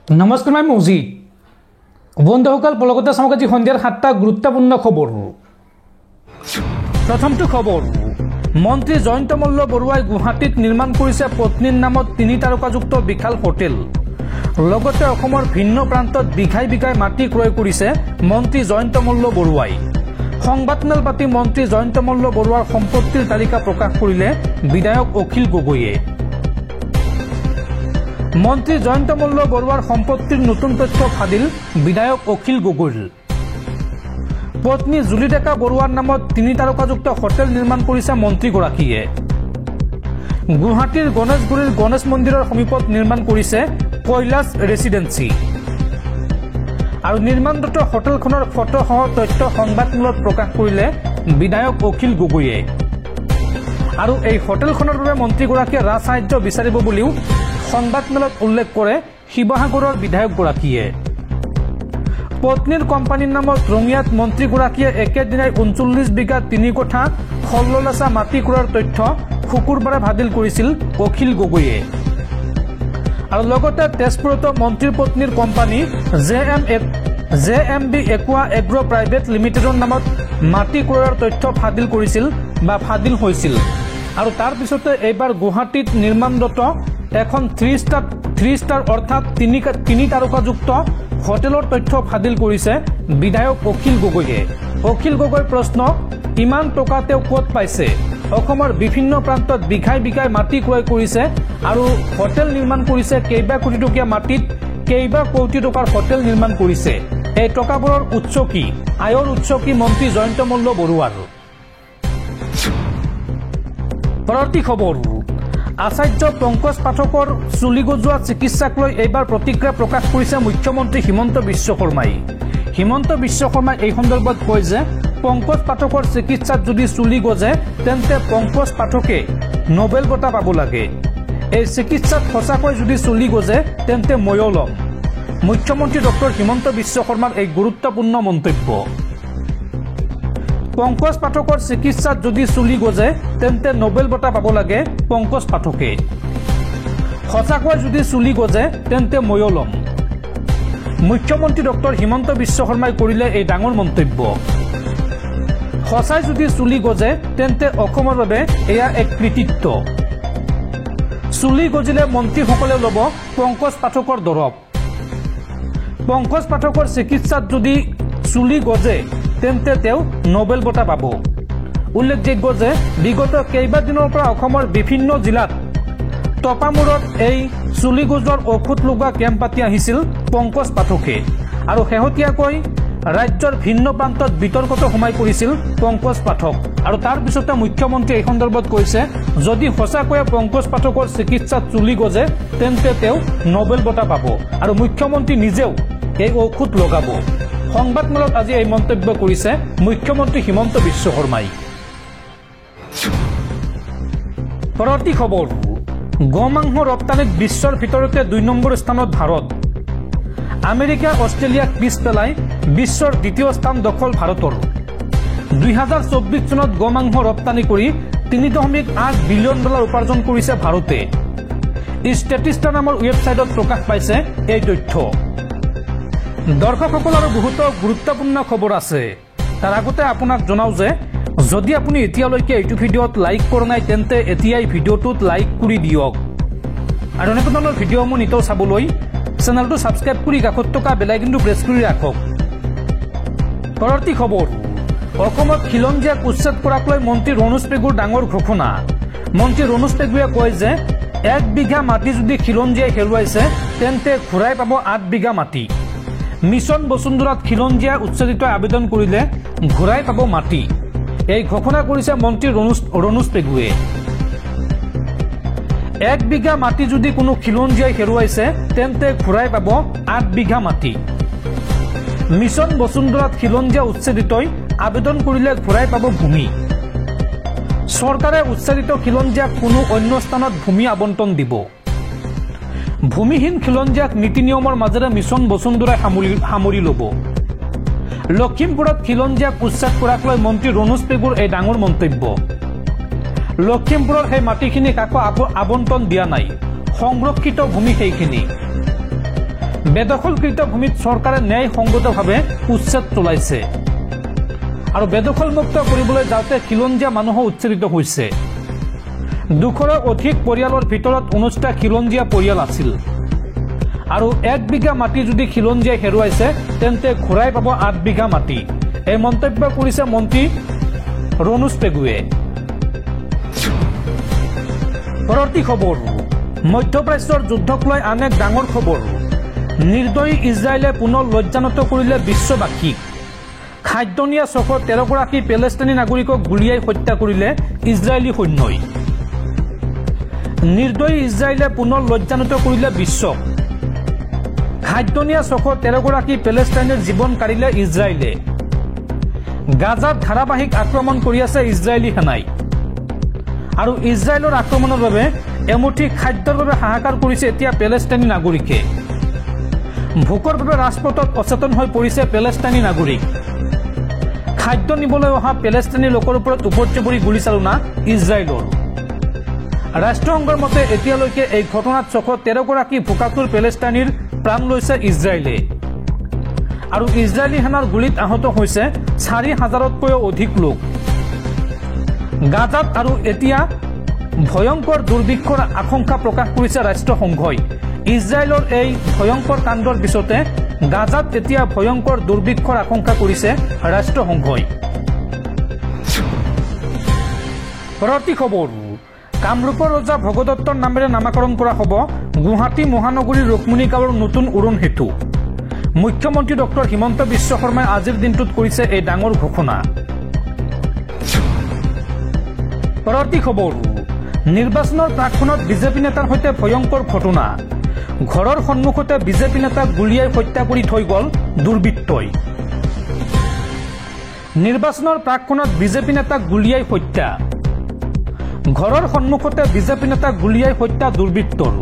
নমস্কাৰ মই মজিদ বন্ধুসকল পলকতে চাওক আজি সন্ধিয়াৰ 7টা গুৰুত্বপূৰ্ণ খবৰ প্ৰথমটো খবৰ মন্ত্ৰী জয়ন্ত মল্ল বৰুৱাই গুৱাহাটীত নিৰ্মাণ কৰিছে পত্নীৰ নামত 3 তাৰকাযুক্ত বিশাল হোটেল লগতে অসমৰ ভিন্ন প্ৰান্তত বিঘাই বিঘাই মাটি ক্ৰয় কৰিছে মন্ত্ৰী জয়ন্ত মল্ল বৰুৱাই সংবাদমেল পাতি মন্ত্ৰী জয়ন্ত মল্ল বৰুৱাৰ সম্পত্তিৰ তালিকা প্ৰকাশ কৰিলে বিধায়ক অখিল গগৈয়ে মন্ত্ৰী জয়ন্ত মল্ল বৰুৱাৰ সম্পত্তিৰ নতুন তথ্য ফাদিল বিধায়ক অখিল গগৈৰ পত্নী জুলি ডেকা বৰুৱাৰ নামত 3 তাৰকাযুক্ত হোটেল নিৰ্মাণ কৰিছে মন্ত্ৰীগৰাকীয়ে গুৱাহাটীৰ গণেশগুৰিৰ গণেশ মন্দিৰৰ সমীপত নিৰ্মাণ কৰিছে কৈলাশ ৰেচিডেন্সি আৰু নিৰ্মাণৰত হোটেলখনৰ ফটোসহ তথ্য সংবাদমেলত প্ৰকাশ কৰিলে বিধায়ক অখিল গগৈয়ে আৰু এই হোটেলখনৰ বাবে মন্ত্ৰীগৰাকীয়ে ৰাজসাহায্য বিচাৰিব বুলিও সংবাদমেলত উল্লেখ কৰে শিৱসাগৰৰ বিধায়কগৰাকীয়ে পত্নীৰ কোম্পানীৰ নামত ৰঙিয়াত মন্ত্ৰীগৰাকীয়ে একেদিনাই 39 বিঘা 3 কোঠা 16 লাচা মাটি ক্ৰয়ৰ তথ্য শুকুৰবাৰে ভাদিল কৰিছিল অখিল গগৈয়ে আৰু লগতে তেজপুৰত মন্ত্ৰীৰ পত্নীৰ কোম্পানী JMB একুৱা এগ্ৰো প্ৰাইভেট লিমিটেডৰ নামত মাটি ক্ৰয়ৰ তথ্য ফাদিল কৰিছিল বা ফাদিল হৈছিল আৰু তাৰ পিছতে এইবাৰ গুৱাহাটীত নিৰ্মাণৰত এখন 3 ষ্টাৰ অৰ্থাৎ 3 তাৰকাযুক্ত হোটেলৰ তথ্য ফাদিল কৰিছে বিধায়ক অখিল গগৈয়ে অখিল গগৈৰ প্ৰশ্ন ইমান টকা তেওঁ ক'ত পাইছে অসমৰ বিভিন্ন প্ৰান্তত বিঘাই বিঘাই মাটি ক্ৰয় কৰিছে আৰু হোটেল নিৰ্মাণ কৰিছে কেইবা কোটি টকীয়া মাটিত কেইবা কোটি টকাৰ হোটেল নিৰ্মাণ কৰিছে এই টকাবোৰৰ উৎস কি আয়ৰ উৎস কি মন্ত্ৰী জয়ন্ত মল্ল বৰুৱাৰ পৰৱৰ্তী খবৰ আচাৰ্য পংকজ পাঠকৰ চুলি গজোৱা চিকিৎসাক লৈ এইবাৰ প্ৰতিক্ৰিয়া প্ৰকাশ কৰিছে মুখ্যমন্ত্ৰী হিমন্ত বিশ্ব শৰ্মাই এই সন্দৰ্ভত কয় যে পংকজ পাঠকৰ চিকিৎসাত যদি চুলি গজে তেন্তে পংকজ পাঠকে নোবেল বঁটা পাব লাগে এই চিকিৎসাত সঁচাকৈ যদি চুলি গজে তেন্তে ময়ো ল'ম মুখ্যমন্ত্ৰী ডক্টৰ হিমন্ত বিশ্ব শৰ্মাৰ এই গুৰুত্বপূৰ্ণ মন্তব্য পংকজ পাঠকৰ চিকিৎসাত যদি চুলি গজে তেন্তে নোবেল বঁটা পাব লাগে পংকজ পাঠকে সঁচাকৈ যদি চুলি গজে তেন্তে ময়ো ল'ম মুখ্যমন্ত্ৰী ডক্টৰ হিমন্ত বিশ্ব শৰ্মাই কৰিলে এই ডাঙৰ মন্তব্য সঁচাই যদি চুলি গজে তেন্তে অসমৰ বাবে এয়া এক কৃতিত্ব চুলি গজিলে মন্ত্ৰীসকলে ল'ব পংকজ পাঠকৰ দৰৱ পংকজ পাঠকৰ চিকিৎসাত যদি চুলি গজে তেন্তে তেওঁ নোবেল বঁটা পাব উল্লেখযোগ্য যে বিগত কেইবাদিনৰ পৰা অসমৰ বিভিন্ন জিলাত টপামূৰত এই চুলি গজোৱাৰ ঔষধ লগোৱা কেম্প পাতি আহিছিল পংকজ পাঠকে আৰু শেহতীয়াকৈ ৰাজ্যৰ ভিন্ন প্ৰান্তত বিতৰ্কত সোমাই পৰিছিল পংকজ পাঠক আৰু তাৰ পিছতে মুখ্যমন্ত্ৰী এই সন্দৰ্ভত কৈছে যদি সঁচাকৈয়ে পংকজ পাঠকৰ চিকিৎসাত চুলি গজে তেন্তে তেওঁ নোবেল বঁটা পাব আৰু মুখ্যমন্ত্ৰী নিজেও এই ঔষধ লগাব সংবাদমেলত আজি এই মন্তব্য কৰিছে মুখ্যমন্ত্ৰী হিমন্ত বিশ্ব শৰ্মাই পৰৱৰ্তী খবৰ গোমাংস ৰপ্তানিত বিশ্বৰ ভিতৰতে 2 নম্বৰ স্থানত ভাৰত আমেৰিকা অষ্ট্ৰেলিয়াক পিছ পেলাই বিশ্বৰ দ্বিতীয় স্থান দখল ভাৰতৰ 2024 চনত গোমাংস ৰপ্তানি কৰি $3.8 বিলিয়ন উপাৰ্জন কৰিছে ভাৰতে ষ্টেটিষ্টা নামৰ ৱেবছাইটত প্ৰকাশ পাইছে এই তথ্য দৰ্শকসকল আৰু বহুতো গুৰুত্বপূৰ্ণ খবৰ আছে তাৰ আগতে আপোনাক জনাও যে যদি আপুনি এতিয়ালৈকে এইটো ভিডিঅ'ত লাইক কৰা নাই তেন্তে এতিয়াই ভিডিঅ'টোত লাইক কৰি দিয়ক আৰু এনে ধৰণৰ ভিডিঅ'সমূহ নিতৌ চাবলৈ চেনেলটো সাবস্ক্ৰাইব কৰি কাষত থকা বেল আইকনটো প্ৰেছ কৰি ৰাখক পৰৱৰ্তী খবৰ অসমত খিলঞ্জীয়াক উচ্ছেদ কৰাক লৈ মন্ত্ৰী ৰণোজ পেগুৰ ডাঙৰ ঘোষণা মন্ত্ৰী ৰণোজ পেগুৱে কয় যে 1 বিঘা মাটি যদি খিলঞ্জীয়াই হেৰুৱাইছে তেন্তে ঘূৰাই পাব 8 বিঘা মাটি মিছন বসুন্ধৰাত খিলঞ্জীয়া উচ্ছেদিত আবেদন কৰিলে ঘূৰাই পাব মাটি এই ঘোষণা কৰিছে মন্ত্ৰী ৰণোজ পেগুৱে 1 বিঘা মাটি যদি কোনো খিলঞ্জীয়াই হেৰুৱাইছে তেন্তে ঘূৰাই পাব 8 বিঘা মাটি মিছন বসুন্ধৰাত খিলঞ্জীয়া উচ্ছেদিতই আবেদন কৰিলে ঘূৰাই পাব ভূমি চৰকাৰে উচ্ছেদিত খিলঞ্জীয়াক কোনো অন্য স্থানত ভূমি আবণ্টন দিব ভূমিহীন খিলঞ্জীয়াক নীতি নিয়মৰ মাজেৰে মিছন বসুন্ধৰাই সামৰি ল'ব লখিমপুৰত খিলঞ্জীয়াক উচ্ছেদ কৰাক লৈ মন্ত্ৰী ৰণোজ পেগুৰ এই ডাঙৰ মন্তব্য লখিমপুৰৰ সেই মাটিখিনি কাকো আবণ্টন দিয়া নাই সংৰক্ষিত ভূমি সেইখিনি বেদখলকৃত ভূমিত চৰকাৰে ন্যায়সংগতভাৱে উচ্ছেদ চলাইছে আৰু বেদখলমুক্ত কৰিবলৈ যাওঁতে খিলঞ্জীয়া মানুহো উচ্ছেদিত হৈছে 200ৰো অধিক পৰিয়ালৰ ভিতৰত 19টা খিলঞ্জীয়া পৰিয়াল আছিল আৰু 1 বিঘা মাটি যদি খিলঞ্জীয়াই হেৰুৱাইছে তেন্তে ঘূৰাই পাব 8 বিঘা মাটি এই মন্তব্য কৰিছে মন্ত্ৰী ৰণোজ পেগুৱে পৰৱৰ্তী খবৰ মধ্যপ্ৰাচ্যৰ যুদ্ধক লৈ আন এক ডাঙৰ খবৰ নিৰ্দয়ী ইজৰাইলে পুনৰ লজ্জানত কৰিলে বিশ্ববাসীক খাদ্য নিয়া 613 গৰাকী পেলেষ্টাইনী নাগৰিকক গুলীয়াই হত্যা কৰিলে ইজৰাইলী সৈন্যই নিৰ্দয়ী ইজৰাইলে পুনৰ লজ্জানত কৰিলে বিশ্বক খাদ্য নিয়া 613 গৰাকী পেলেষ্টাইনীৰ জীৱন কাঢ়িলে ইজৰাইলে গাজাত ধাৰাবাহিক আক্ৰমণ কৰি আছে ইজৰাইলী সেনাই আৰু ইজৰাইলৰ আক্ৰমণৰ বাবে এমুঠি খাদ্যৰ বাবে হাহাকাৰ কৰিছে এতিয়া পেলেষ্টাইনী নাগৰিকে ভোকৰ বাবে ৰাজপথত অচেতন হৈ পৰিছে পেলেষ্টাইনী নাগৰিক খাদ্য নিবলৈ অহা পেলেষ্টাইনী লোকৰ ওপৰত উপৰ্য পৰি গুলীচালনা ইজৰাইলৰ ৰাষ্ট্ৰসংঘৰ মতে এতিয়ালৈকে এই ঘটনাত 613 গৰাকী ভোকাতুৰ পেলেষ্টাইনীৰ প্ৰাণ লৈছে ইজৰাইলে আৰু ইজৰাইলী সেনাৰ গুলীত আহত হৈছে 4000তকৈও অধিক লোক গাজাত আৰু এতিয়া ভয়ংকৰ দুৰ্ভিক্ষৰ আশংকা প্ৰকাশ কৰিছে ৰাষ্ট্ৰসংঘই ইজৰাইলৰ এই ভয়ংকৰ কাণ্ডৰ পিছতে গাজাত এতিয়া ভয়ংকৰ দুৰ্ভিক্ষৰ আশংকা কৰিছে ৰাষ্ট্ৰসংঘই পৰৱৰ্তী খবৰ কামৰূপৰ ৰজা ভগদত্তৰ নামেৰে নামাকৰণ কৰা হ'ব গুৱাহাটী মহানগৰীৰ ৰুক্মিণী গাঁৱৰ নতুন উৰণ সেতু মুখ্যমন্ত্ৰী ডক্টৰ হিমন্ত বিশ্ব শৰ্মাই আজিৰ দিনটোত কৰিছে এই ডাঙৰ ঘোষণা পৰৱৰ্তী খবৰ নিৰ্বাচনৰ প্ৰাকক্ষণত বিজেপি নেতাৰ সৈতে ভয়ংকৰ ঘটনা ঘৰৰ সন্মুখতে বিজেপি নেতাক গুলীয়াই হত্যা কৰি থৈ গ'ল দুৰ্বৃত্তই নিৰ্বাচনৰ প্ৰাকক্ষণত বিজেপি নেতাক গুলীয়াই হত্যা ঘৰৰ সন্মুখতে বিজেপি নেতাক গুলীয়াই হত্যা দুৰ্বৃত্তৰ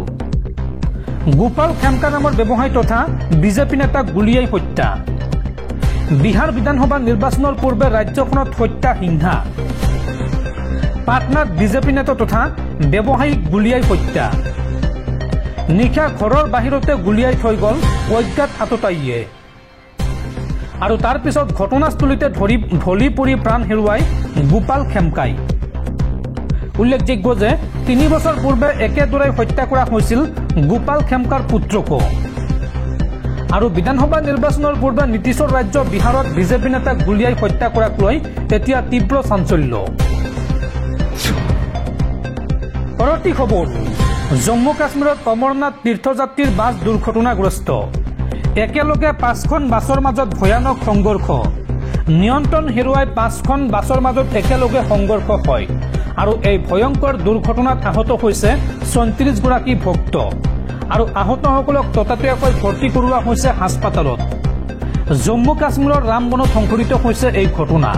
গোপাল খেমকা নামৰ ব্যৱসায়ী তথা বিজেপি নেতাক গুলীয়াই হত্যা বিহাৰ বিধানসভা নিৰ্বাচনৰ পূৰ্বে ৰাজ্যখনত হত্যা হিংসা পাটনাত বিজেপি নেতা তথা ব্যৱসায়ীক গুলীয়াই হত্যা নিশা ঘৰৰ বাহিৰতে গুলীয়াই থৈ গ'ল অজ্ঞাত আততায়ীয়ে আৰু তাৰ পিছত ঘটনাস্থলীতে ঢলি পৰি প্ৰাণ হেৰুৱাই গোপাল খেমকাই উল্লেখযোগ্য যে 3 বছৰ পূৰ্বে একেদৰে হত্যা কৰা হৈছিল গোপাল খেমকাৰ পুত্ৰকো আৰু বিধানসভা নিৰ্বাচনৰ পূৰ্বে নীতিশৰ ৰাজ্য বিহাৰত বিজেপি নেতাক গুলীয়াই হত্যা কৰাক লৈ এতিয়া তীব্ৰ চাঞ্চল্য পৰৱৰ্তী খবৰ জম্মু কাশ্মীৰত অমৰনাথ তীৰ্থযাত্ৰীৰ বাছ দুৰ্ঘটনাগ্ৰস্ত একেলগে 5খন বাছৰ মাজত ভয়ানক সংঘৰ্ষ নিয়ন্ত্ৰণ হেৰুৱাই 5খন বাছৰ মাজত একেলগে সংঘৰ্ষ হয় আৰু এই ভয়ংকৰ দুৰ্ঘটনাত আহত হৈছে 34 গৰাকী ভক্ত আৰু আহতসকলক ততাতৈয়াকৈ ভৰ্তি কৰোৱা হৈছে হাস্পতালত জম্মু কাশ্মীৰৰ ৰামবনত সংঘটিত হৈছে এই ঘটনা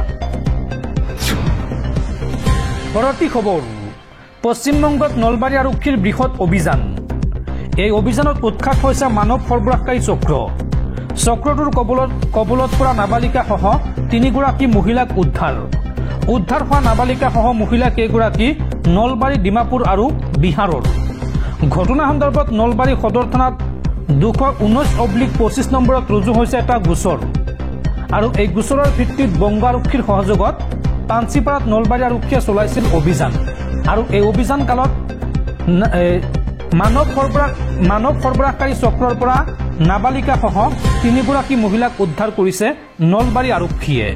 পৰৱৰ্তী খবৰ পশ্চিমবংগত নলবাৰী আৰক্ষীৰ বৃহৎ অভিযান এই অভিযানত উৎখাত হৈছে মানৱ সৰবৰাহকাৰী চক্ৰটোৰ কবলত পৰা নাবালিকাসহ 3 গৰাকী মহিলাক উদ্ধাৰ হোৱা নাবালিকাসহ মহিলা কেইগৰাকী নলবাৰী ডিমাপুৰ আৰু বিহাৰৰ ঘটনা সন্দৰ্ভত নলবাৰী সদৰ থানাত 219/25 নম্বৰত ৰুজু হৈছে এটা গোচৰ আৰু এই গোচৰৰ ভিত্তিত বংগ আৰক্ষীৰ সহযোগত পাঞ্চিপাৰাত নলবাৰী আৰক্ষীয়ে চলাইছিল অভিযান আৰু এই অভিযান কালত মানৱ সৰবৰাহকাৰী চক্ৰৰ পৰা নাবালিকাসহ 3 গৰাকী মহিলাক উদ্ধাৰ কৰিছে নলবাৰী আৰক্ষীয়ে